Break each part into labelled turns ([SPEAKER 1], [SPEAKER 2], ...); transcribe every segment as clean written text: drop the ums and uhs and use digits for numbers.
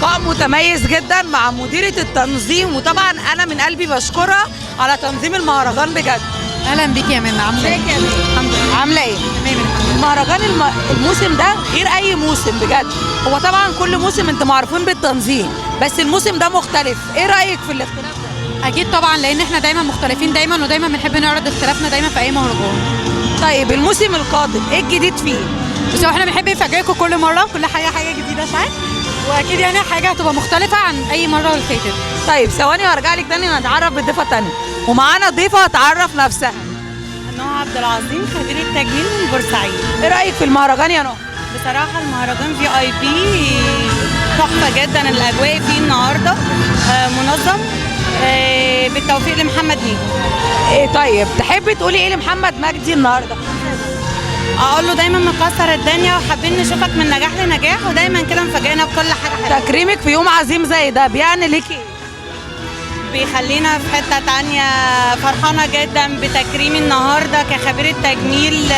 [SPEAKER 1] لقاء متميز جدا مع مديرة التنظيم، وطبعا انا من قلبي بشكرها على تنظيم المهرجان بجد.
[SPEAKER 2] اهلا بيك يا منى، عامله ايه؟ الحمد لله.
[SPEAKER 1] عامله ايه؟
[SPEAKER 2] تمام الحمد لله.
[SPEAKER 1] المهرجان الموسم ده غير اي موسم بجد. هو طبعا كل موسم انتوا معروفين بالتنظيم، بس الموسم ده مختلف. ايه رايك في الاختلاف ده؟
[SPEAKER 2] اكيد طبعا، لان احنا دايما مختلفين دايما، ودايما بنحب نعرض اختلافنا دايما في اي مهرجان.
[SPEAKER 1] طيب الموسم القادم ايه الجديد فيه؟
[SPEAKER 2] بس هو احنا بنحب نفاجئكم كل مره، كل حاجه جديده ساعات، واكيد يعني حاجه هتبقى مختلفه عن اي مره اللي فاتت.
[SPEAKER 1] طيب ثواني وارجع لك تاني ونتعرف بالضيفه التانيه، ومعانا ضيفه هتعرف نفسها.
[SPEAKER 3] نهى عبد العظيم، خبير التجميل من بورسعيد.
[SPEAKER 1] ايه رايك في المهرجان يا نهى؟
[SPEAKER 3] بصراحه المهرجان VIP تحفه جدا، الاجواء فيه النهارده منظم. بالتوفيق لمحمد نيجو.
[SPEAKER 1] ايه طيب تحبي تقولي ايه لمحمد مجدي النهارده؟
[SPEAKER 3] اقول له دايما مكسر الدنيا، وحابين نشوفك من نجاح لنجاح، ودايما كده مفاجئنا بكل حاجه حلوه.
[SPEAKER 1] تكريمك في يوم عظيم زي ده بيعني ليكي ايه؟
[SPEAKER 3] بيخلينا في حته تانية. فرحانه جدا بتكريمي النهارده كخبير التجميل.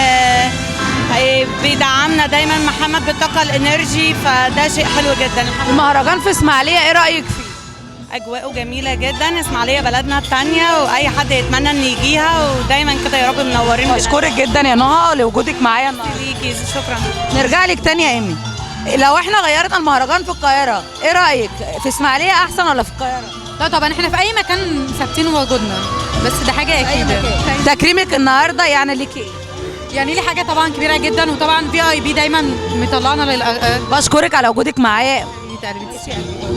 [SPEAKER 3] بيدعمنا دايما محمد بالطاقه الانرجي، فده شيء حلو جدا.
[SPEAKER 1] المهرجان في اسماعيليه ايه رايك فيه؟
[SPEAKER 3] اجواءه جميله جدا، اسماعيليه بلدنا الثانيه، واي حد يتمنى ان يجيها، ودايما كده يا رب منورين.
[SPEAKER 1] بشكرك جدا يا نهى لوجودك معايا النهارده.
[SPEAKER 3] ليكي شكرا.
[SPEAKER 1] نرجع لك تاني يا ايمي، لو احنا غيرنا المهرجان في القاهره ايه رايك؟ في اسماعيليه احسن ولا في القاهره؟
[SPEAKER 2] لا طبعا، احنا في اي مكان ثابتين وجودنا، بس ده حاجه اكيد.
[SPEAKER 1] تكريمك النهارده يعني ليكي ايه؟
[SPEAKER 2] يعني ليه حاجه طبعا كبيره جدا، وطبعا VIP دايما مطلعنا
[SPEAKER 1] بشكرك على وجودك معايا.
[SPEAKER 2] لل